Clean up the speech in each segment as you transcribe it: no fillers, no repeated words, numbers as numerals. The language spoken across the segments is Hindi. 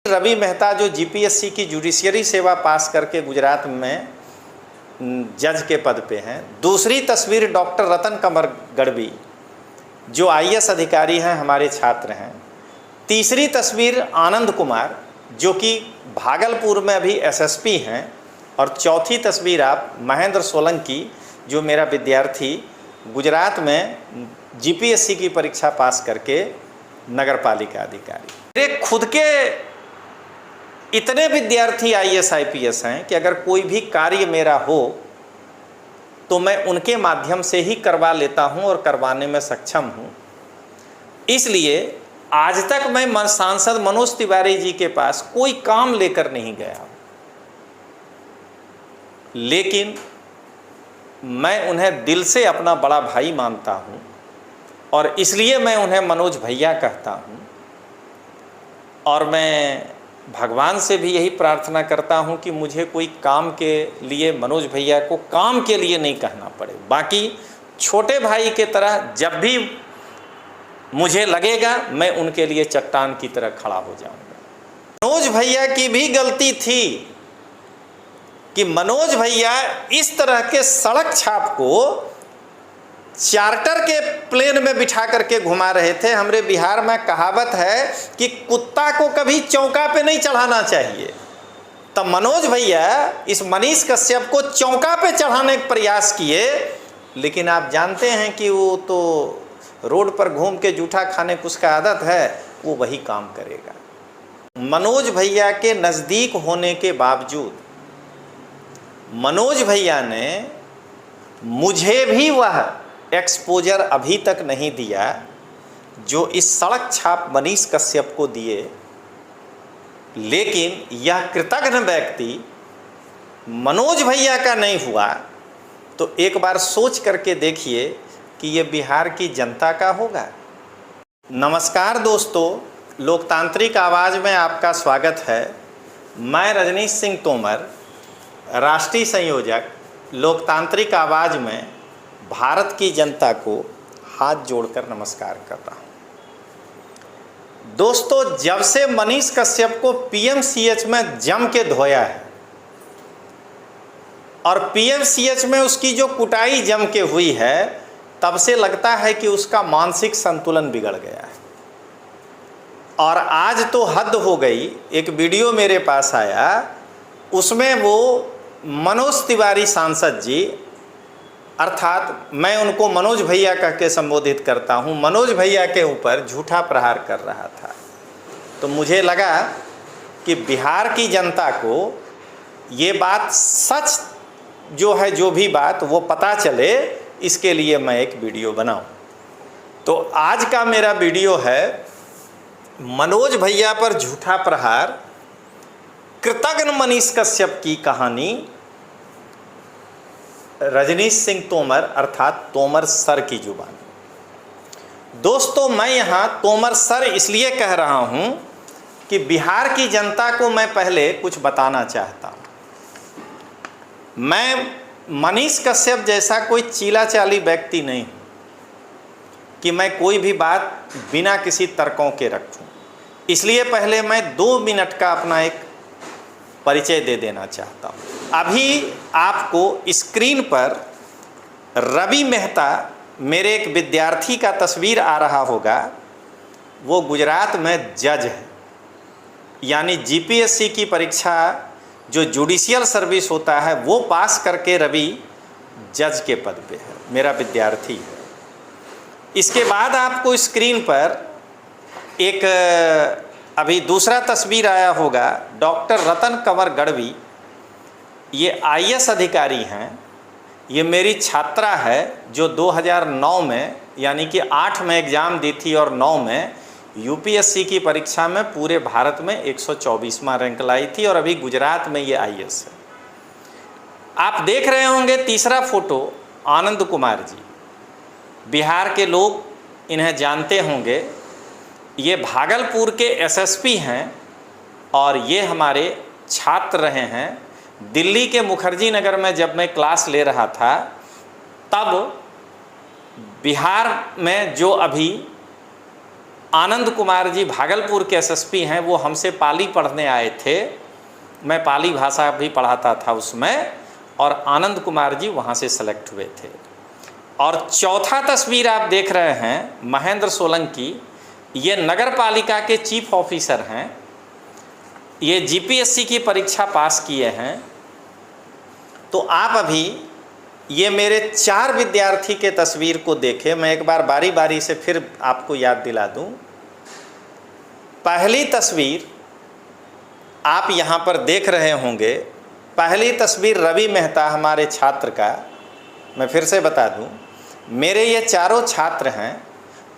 रवि मेहता जो जीपीएससी की जुडिशियरी सेवा पास करके गुजरात में जज के पद पे हैं। दूसरी तस्वीर डॉक्टर रतन कमर गढ़वी जो आईएएस अधिकारी हैं, हमारे छात्र हैं। तीसरी तस्वीर आनंद कुमार जो कि भागलपुर में अभी एसएसपी हैं। और चौथी तस्वीर आप महेंद्र सोलंकी जो मेरा विद्यार्थी गुजरात में जीपीएससी की परीक्षा पास करके नगर पालिका अधिकारी। मेरे खुद के इतने विद्यार्थी आईएएस आईपीएस हैं कि अगर कोई भी कार्य मेरा हो तो मैं उनके माध्यम से ही करवा लेता हूं और करवाने में सक्षम हूं। इसलिए आज तक मैं सांसद मनोज तिवारी जी के पास कोई काम लेकर नहीं गया, लेकिन मैं उन्हें दिल से अपना बड़ा भाई मानता हूं और इसलिए मैं उन्हें मनोज भैया कहता हूं। और मैं भगवान से भी यही प्रार्थना करता हूं कि मुझे कोई काम के लिए मनोज भैया को काम के लिए नहीं कहना पड़े। बाकी छोटे भाई के तरह जब भी मुझे लगेगा मैं उनके लिए चट्टान की तरह खड़ा हो जाऊंगा। मनोज भैया की भी गलती थी कि मनोज भैया इस तरह के सड़क छाप को चार्टर के प्लेन में बिठा करके घुमा रहे थे। हमारे बिहार में कहावत है कि कुत्ता को कभी चौका पे नहीं चढ़ाना चाहिए। तब मनोज भैया इस मनीष कश्यप को चौका पे चढ़ाने का प्रयास किए, लेकिन आप जानते हैं कि वो तो रोड पर घूम के जूठा खाने की उसका आदत है, वो वही काम करेगा। मनोज भैया के नज़दीक होने के बावजूद मनोज भैया ने मुझे भी वह एक्सपोजर अभी तक नहीं दिया जो इस सड़क छाप मनीष कश्यप को दिए। लेकिन यह कृतज्ञ व्यक्ति मनोज भैया का नहीं हुआ तो एक बार सोच करके देखिए कि ये बिहार की जनता का होगा। नमस्कार दोस्तों, लोकतांत्रिक आवाज़ में आपका स्वागत है। मैं रजनीश सिंह तोमर, राष्ट्रीय संयोजक लोकतांत्रिक आवाज़ में भारत की जनता को हाथ जोड़कर नमस्कार कर रहा हूँ। दोस्तों, जब से मनीष कश्यप को पीएमसीएच में जम के धोया है और पीएमसीएच में उसकी जो कुटाई जम के हुई है, तब से लगता है कि उसका मानसिक संतुलन बिगड़ गया है। और आज तो हद हो गई। एक वीडियो मेरे पास आया, उसमें वो मनोज तिवारी सांसद जी, अर्थात मैं उनको मनोज भैया कह के संबोधित करता हूं, मनोज भैया के ऊपर झूठा प्रहार कर रहा था। तो मुझे लगा कि बिहार की जनता को ये बात सच जो है, जो भी बात वो पता चले, इसके लिए मैं एक वीडियो बनाऊं। तो आज का मेरा वीडियो है मनोज भैया पर झूठा प्रहार, कृतज्ञ मनीष कश्यप की कहानी, रजनीश सिंह तोमर अर्थात तोमर सर की जुबान। दोस्तों, मैं यहाँ तोमर सर इसलिए कह रहा हूँ कि बिहार की जनता को मैं पहले कुछ बताना चाहता हूँ। मैं मनीष कश्यप जैसा कोई चीला चाली व्यक्ति नहीं हूँ कि मैं कोई भी बात बिना किसी तर्कों के रखूँ। इसलिए पहले मैं 2 मिनट का अपना एक परिचय दे देना चाहता हूँ। अभी आपको स्क्रीन पर रवि मेहता, मेरे एक विद्यार्थी का तस्वीर आ रहा होगा। वो गुजरात में जज है, यानी जीपीएससी की परीक्षा जो जुडिशियल सर्विस होता है वो पास करके रवि जज के पद पे है, मेरा विद्यार्थी है। इसके बाद आपको स्क्रीन पर एक अभी दूसरा तस्वीर आया होगा, डॉक्टर रतन कंवर गढ़वी। ये आईएएस अधिकारी हैं। ये मेरी छात्रा है जो 2009 में, यानी कि 8 में एग्ज़ाम दी थी और 9 में यूपीएससी की परीक्षा में पूरे भारत में 124वां रैंक लाई थी और अभी गुजरात में ये आईएएस है। आप देख रहे होंगे तीसरा फोटो आनंद कुमार जी, बिहार के लोग इन्हें जानते होंगे। ये भागलपुर के एसएसपी हैं और ये हमारे छात्र रहे हैं। दिल्ली के मुखर्जी नगर में जब मैं क्लास ले रहा था, तब बिहार में जो अभी आनंद कुमार जी भागलपुर के एसएसपी हैं, वो हमसे पाली पढ़ने आए थे। मैं पाली भाषा भी पढ़ाता था उसमें, और आनंद कुमार जी वहाँ से सेलेक्ट हुए थे। और चौथा तस्वीर आप देख रहे हैं महेंद्र सोलंकी, ये नगर पालिका के चीफ ऑफिसर हैं। ये जीपीएससी की परीक्षा पास किए हैं। तो आप अभी ये मेरे 4 विद्यार्थी के तस्वीर को देखें। मैं एक बार बारी बारी से फिर आपको याद दिला दूं। पहली तस्वीर आप यहाँ पर देख रहे होंगे, पहली तस्वीर रवि मेहता हमारे छात्र का। मैं फिर से बता दूं, मेरे ये चारों छात्र हैं।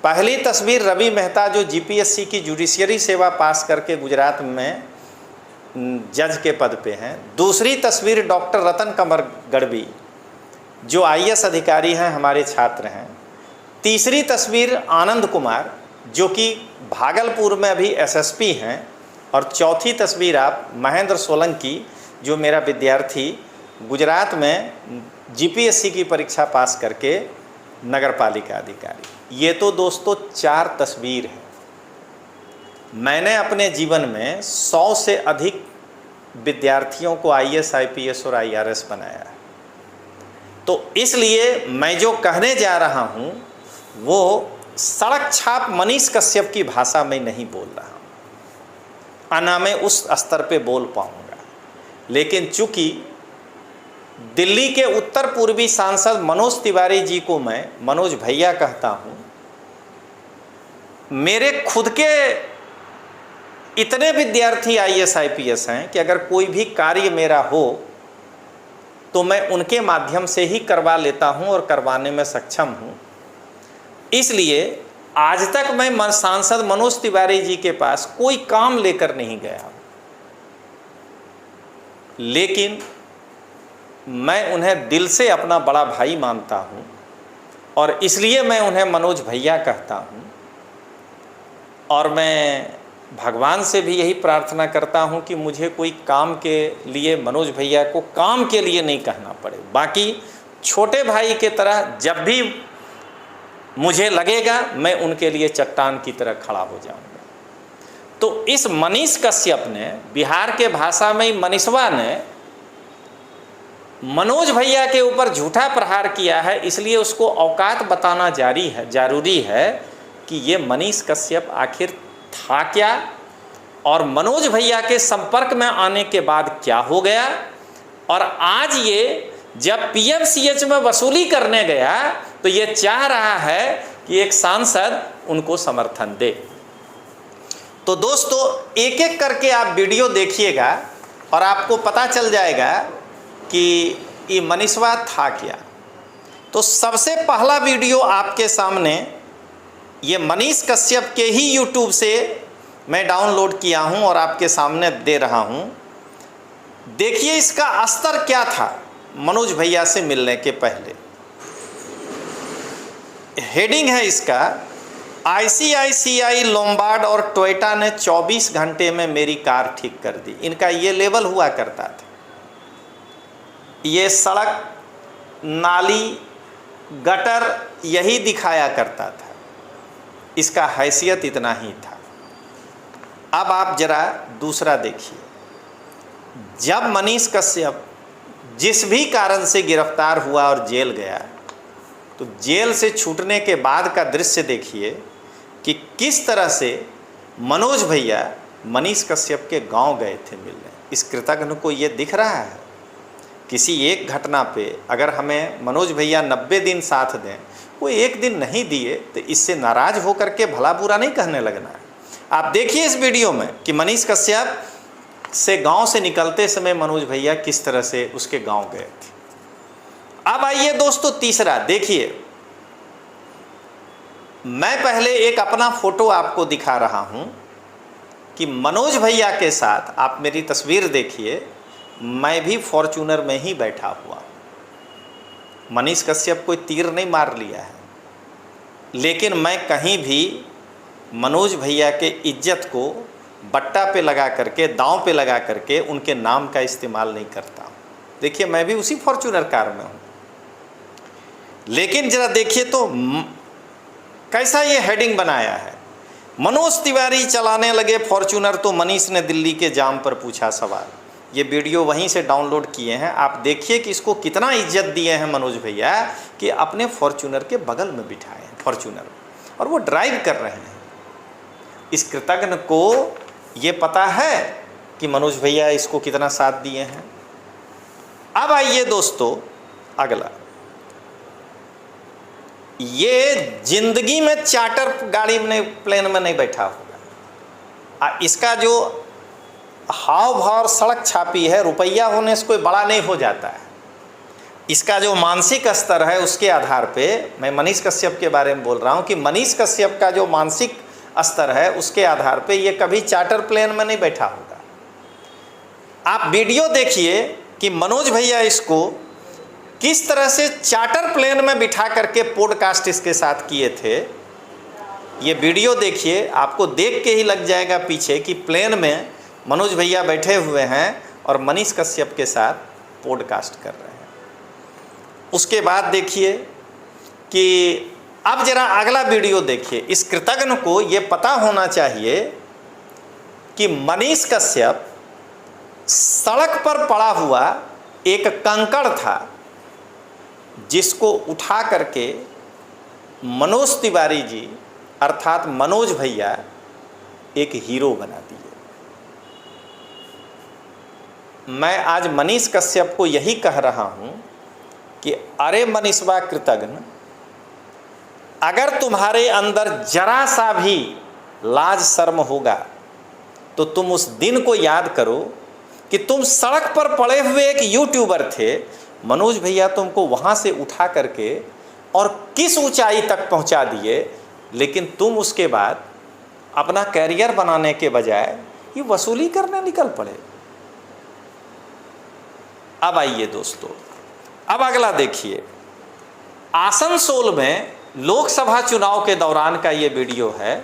पहली तस्वीर रवि मेहता जो जीपीएससी की जुडिशियरी सेवा पास करके गुजरात में जज के पद पे हैं। दूसरी तस्वीर डॉक्टर रतन कमर गढ़वी जो आईएएस अधिकारी हैं, हमारे छात्र हैं। तीसरी तस्वीर आनंद कुमार जो कि भागलपुर में अभी एसएसपी हैं। और चौथी तस्वीर आप महेंद्र सोलंकी जो मेरा विद्यार्थी गुजरात में जीपीएससी की परीक्षा पास करके नगर पालिका अधिकारी। ये तो दोस्तों 4 तस्वीर हैं। मैंने अपने जीवन में 100 से अधिक विद्यार्थियों को आईएएस, आईपीएस और आईआरएस बनाया है। तो इसलिए मैं जो कहने जा रहा हूँ वो सड़क छाप मनीष कश्यप की भाषा में नहीं बोल रहा हूँ, ना मैं उस स्तर पे बोल पाऊँगा। लेकिन चूँकि दिल्ली के उत्तर पूर्वी सांसद मनोज तिवारी जी को मैं मनोज भैया कहता हूँ, मेरे खुद के इतने विद्यार्थी आईएएस आईपीएस हैं कि अगर कोई भी कार्य मेरा हो तो मैं उनके माध्यम से ही करवा लेता हूं और करवाने में सक्षम हूं। इसलिए आज तक मैं सांसद मनोज तिवारी जी के पास कोई काम लेकर नहीं गया, लेकिन मैं उन्हें दिल से अपना बड़ा भाई मानता हूं और इसलिए मैं उन्हें मनोज भैया कहता हूं। और मैं भगवान से भी यही प्रार्थना करता हूं कि मुझे कोई काम के लिए मनोज भैया को काम के लिए नहीं कहना पड़े। बाकी छोटे भाई के तरह जब भी मुझे लगेगा मैं उनके लिए चट्टान की तरह खड़ा हो जाऊंगा। तो इस मनीष कश्यप ने, बिहार के भाषा में मनीषवा ने मनोज भैया के ऊपर झूठा प्रहार किया है, इसलिए उसको औकात बताना जरूरी है कि ये मनीष कश्यप आखिर था क्या और मनोज भैया के संपर्क में आने के बाद क्या हो गया। और आज ये जब पीएमसीएच में वसूली करने गया तो ये चाह रहा है कि एक सांसद उनको समर्थन दे। तो दोस्तों एक एक करके आप वीडियो देखिएगा और आपको पता चल जाएगा कि ये मनीषवा था क्या। तो सबसे पहला वीडियो आपके सामने ये मनीष कश्यप के ही यूट्यूब से मैं डाउनलोड किया हूं और आपके सामने दे रहा हूं। देखिए इसका स्तर क्या था मनोज भैया से मिलने के पहले। हेडिंग है इसका, आईसीआईसीआई, लोम्बार्ड और टोयोटा ने 24 घंटे में मेरी कार ठीक कर दी। इनका ये लेवल हुआ करता था। ये सड़क, नाली, गटर यही दिखाया करता था। इसका हैसियत इतना ही था। अब आप जरा दूसरा देखिए। जब मनीष कश्यप जिस भी कारण से गिरफ्तार हुआ और जेल गया, तो जेल से छूटने के बाद का दृश्य देखिए कि किस तरह से मनोज भैया मनीष कश्यप के गांव गए थे मिलने। इस कृतज्ञ को ये दिख रहा है किसी एक घटना पे अगर हमें मनोज भैया 90 दिन साथ दें, वो एक दिन नहीं दिए तो इससे नाराज होकर के भला बुरा नहीं कहने लगना है। आप देखिए इस वीडियो में कि मनीष कश्यप से गांव से निकलते समय मनोज भैया किस तरह से उसके गांव गए थे। अब आइए दोस्तों तीसरा देखिए। मैं पहले एक अपना फोटो आपको दिखा रहा हूं कि मनोज भैया के साथ आप मेरी तस्वीर देखिए, मैं भी फॉर्च्यूनर में ही बैठा हुआ। मनीष कश्यप कोई तीर नहीं मार लिया है, लेकिन मैं कहीं भी मनोज भैया के इज्जत को बट्टा पे लगा करके, दांव पे लगा करके उनके नाम का इस्तेमाल नहीं करता हूँ। देखिए मैं भी उसी फॉर्च्यूनर कार में हूँ। लेकिन जरा देखिए तो कैसा ये हेडिंग बनाया है, मनोज तिवारी चलाने लगे फॉर्च्यूनर तो मनीष ने दिल्ली के जाम पर पूछा सवाल। ये वीडियो वहीं से डाउनलोड किए हैं, आप देखिए कि इसको कितना इज्जत दिए हैं मनोज भैया कि अपने फॉर्च्यूनर के बगल में बिठाए हैं फॉर्च्यूनर, और वो ड्राइव कर रहे हैं। इस कृतज्ञ को ये पता है कि मनोज भैया इसको कितना साथ दिए हैं। अब आइए दोस्तों अगला, ये जिंदगी में चार्टर गाड़ी में प्लेन में नहीं बैठा होगा। इसका जो हाव भाव सड़क छापी है, रुपया होने से कोई बड़ा नहीं हो जाता है। इसका जो मानसिक स्तर है उसके आधार पे, मैं मनीष कश्यप के बारे में बोल रहा हूँ कि मनीष कश्यप का जो मानसिक स्तर है उसके आधार पे ये कभी चार्टर प्लेन में नहीं बैठा होगा। आप वीडियो देखिए कि मनोज भैया इसको किस तरह से चार्टर प्लेन में बिठा करके पॉडकास्ट इसके साथ किए थे। ये वीडियो देखिए, आपको देख के ही लग जाएगा पीछे कि प्लेन में मनोज भैया बैठे हुए हैं और मनीष कश्यप के साथ पॉडकास्ट कर रहे हैं। उसके बाद देखिए कि अब जरा अगला वीडियो देखिए। इस कृतज्ञ को ये पता होना चाहिए कि मनीष कश्यप सड़क पर पड़ा हुआ एक कंकड़ था जिसको उठा करके मनोज तिवारी जी अर्थात मनोज भैया एक हीरो बना दिए। मैं आज मनीष कश्यप को यही कह रहा हूं कि अरे मनीषवा कृतज्ञ, अगर तुम्हारे अंदर जरा सा भी लाज शर्म होगा तो तुम उस दिन को याद करो कि तुम सड़क पर पड़े हुए एक यूट्यूबर थे। मनोज भैया तुमको वहाँ से उठा करके और किस ऊंचाई तक पहुँचा दिए, लेकिन तुम उसके बाद अपना कैरियर बनाने के बजाय ये वसूली करने निकल पड़े। अब आइए दोस्तों, अब अगला देखिए। आसनसोल में लोकसभा चुनाव के दौरान का ये वीडियो है।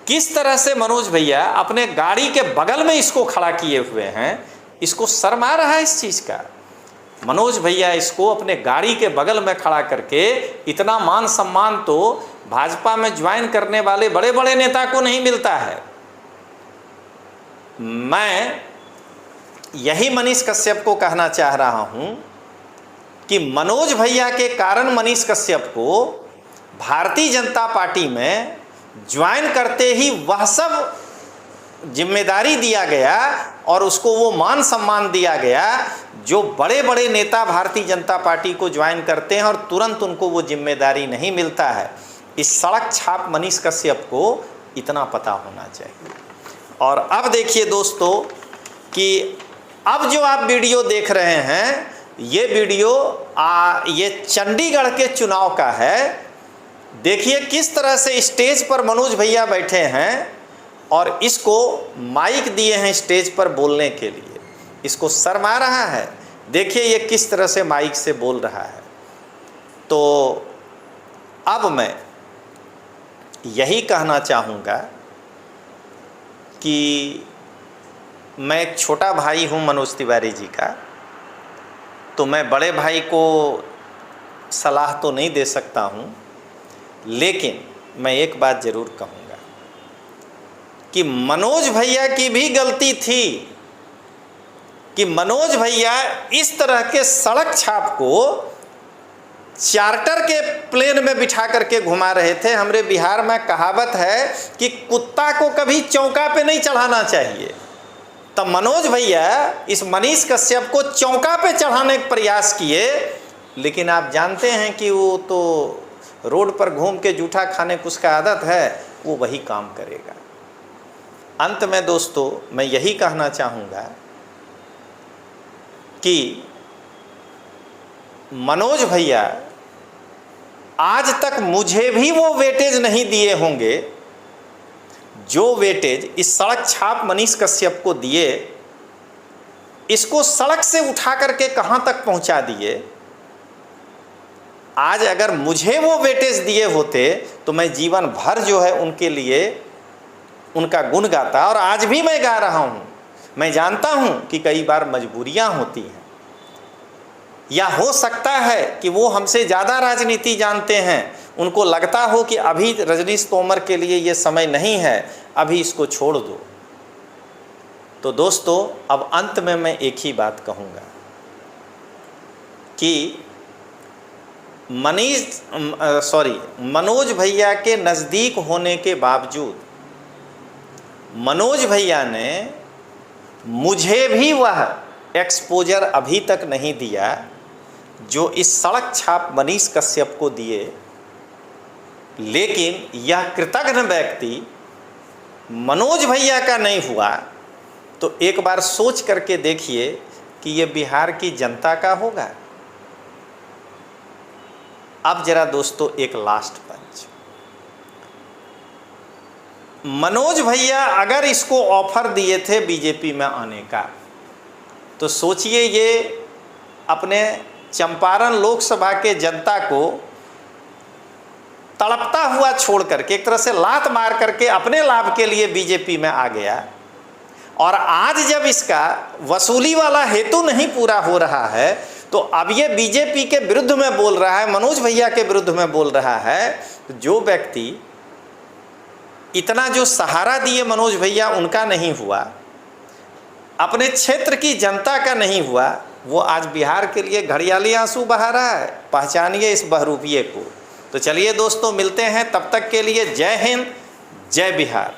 किस तरह से मनोज भैया अपने गाड़ी के बगल में इसको खड़ा किए हुए हैं। इसको शर्म आ रहा है इस चीज़ का। मनोज भैया इसको अपने गाड़ी के बगल में खड़ा करके, इतना मान सम्मान तो भाजपा में ज्वाइन करने वाले बड़े बड़े नेता को नहीं मिलता है। मैं यही मनीष कश्यप को कहना चाह रहा हूं कि मनोज भैया के कारण मनीष कश्यप को भारतीय जनता पार्टी में ज्वाइन करते ही वह सब जिम्मेदारी दिया गया और उसको वो मान सम्मान दिया गया जो बड़े बड़े नेता भारतीय जनता पार्टी को ज्वाइन करते हैं और तुरंत उनको वो जिम्मेदारी नहीं मिलता है। इस सड़क छाप मनीष कश्यप को इतना पता होना चाहिए। और अब देखिए दोस्तों कि अब जो आप वीडियो देख रहे हैं, ये वीडियो ये चंडीगढ़ के चुनाव का है। देखिए किस तरह से स्टेज पर मनोज भैया बैठे हैं और इसको माइक दिए हैं स्टेज पर बोलने के लिए। इसको शर्म आ रहा है। देखिए ये किस तरह से माइक से बोल रहा है। तो अब मैं यही कहना चाहूँगा कि मैं एक छोटा भाई हूँ मनोज तिवारी जी का, तो मैं बड़े भाई को सलाह तो नहीं दे सकता हूँ, लेकिन मैं एक बात ज़रूर कहूँगा कि मनोज भैया की भी गलती थी कि मनोज भैया इस तरह के सड़क छाप को चार्टर के प्लेन में बिठा करके घुमा रहे थे। हमारे बिहार में कहावत है कि कुत्ता को कभी चौका पे नहीं चढ़ाना चाहिए। तब मनोज भैया इस मनीष कश्यप को चौका पे चढ़ाने का प्रयास किए, लेकिन आप जानते हैं कि वो तो रोड पर घूम के जूठा खाने की उसका आदत है, वो वही काम करेगा। अंत में दोस्तों मैं यही कहना चाहूँगा कि मनोज भैया आज तक मुझे भी वो वेटेज नहीं दिए होंगे जो वेटेज इस सड़क छाप मनीष कश्यप को दिए। इसको सड़क से उठा करके कहाँ तक पहुँचा दिए। आज अगर मुझे वो वेटेज दिए होते तो मैं जीवन भर जो है उनके लिए उनका गुण गाता, और आज भी मैं गा रहा हूँ। मैं जानता हूँ कि कई बार मजबूरियाँ होती हैं, या हो सकता है कि वो हमसे ज़्यादा राजनीति जानते हैं, उनको लगता हो कि अभी रजनीश तोमर के लिए ये समय नहीं है, अभी इसको छोड़ दो। तो दोस्तों, अब अंत में मैं एक ही बात कहूँगा कि मनोज भैया के नज़दीक होने के बावजूद मनोज भैया ने मुझे भी वह एक्सपोजर अभी तक नहीं दिया जो इस सड़क छाप मनीष कश्यप को दिए। लेकिन यह कृतज्ञ व्यक्ति मनोज भैया का नहीं हुआ तो एक बार सोच करके देखिए कि ये बिहार की जनता का होगा। अब जरा दोस्तों एक लास्ट पंच, मनोज भैया अगर इसको ऑफर दिए थे बीजेपी में आने का, तो सोचिए ये अपने चंपारण लोकसभा के जनता को तड़पता हुआ छोड़ करके, एक तरह से लात मार करके अपने लाभ के लिए बीजेपी में आ गया। और आज जब इसका वसूली वाला हेतु नहीं पूरा हो रहा है तो अब ये बीजेपी के विरुद्ध में बोल रहा है, मनोज भैया के विरुद्ध में बोल रहा है। तो जो व्यक्ति इतना जो सहारा दिए मनोज भैया उनका नहीं हुआ, अपने क्षेत्र की जनता का नहीं हुआ, वो आज बिहार के लिए घड़ियाली आंसू बहा रहा है। पहचानिए इस बहरूपिये को। तो चलिए दोस्तों, मिलते हैं, तब तक के लिए जय हिंद, जय बिहार।